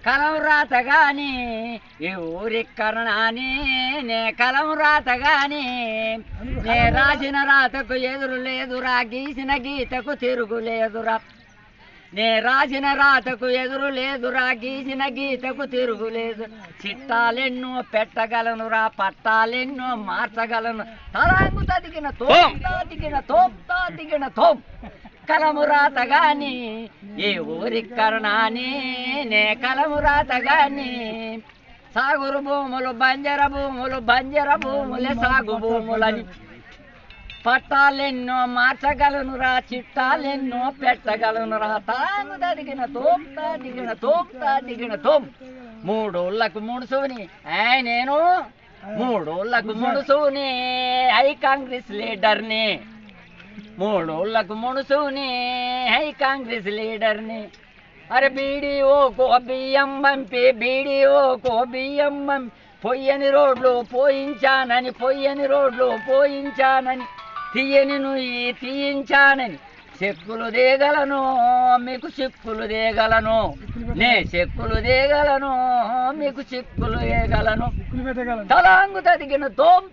కలం రాత గాని ఈ ఊరిక్కరణాని నే కలం రాత గాని నే రాసిన రాతకు ఎదురు లేదురా, గీసిన గీతకు తిరుగు లేదురా. నే రాసిన రాతకు ఎదురు లేదురా, గీసిన గీతకు తిరుగులేదు. చిట్టాలెన్నో పెట్టగలనురా, పట్టాలెన్నో మార్చగలను. తలాంగు తదిగిన తోం కలము రాత గాని ఏ ఊరిక్కరణాని నే కలము రాత గాని. సాగురు భూములు బంజర భూములే సాగు భూములని. పట్టాలెన్నో మార్చగలనురా, చిట్టాలెన్నో పెట్టగలనురా. తాను తదిగిన తోం మూడోళ్ళకు ముడుసుని నేను మూడోళ్ళకు ముడుసుని ఐ కాంగ్రెస్ లీడర్ని. మూడోళ్ళకు ముడుసుని ఐ కాంగ్రెస్ లీడర్ని. అరే బీడీఓకో బియ్యం పంపి పొయ్యని రోడ్లు పోయించానని తీయని నుయ్యి తీయించానని చెక్కులు దేగలను మీకు చిక్కులు దేగలను. నే చెక్కులు దేగలను మీకు చిక్కులు దేగలను. తలాంగు తదిగిన తోం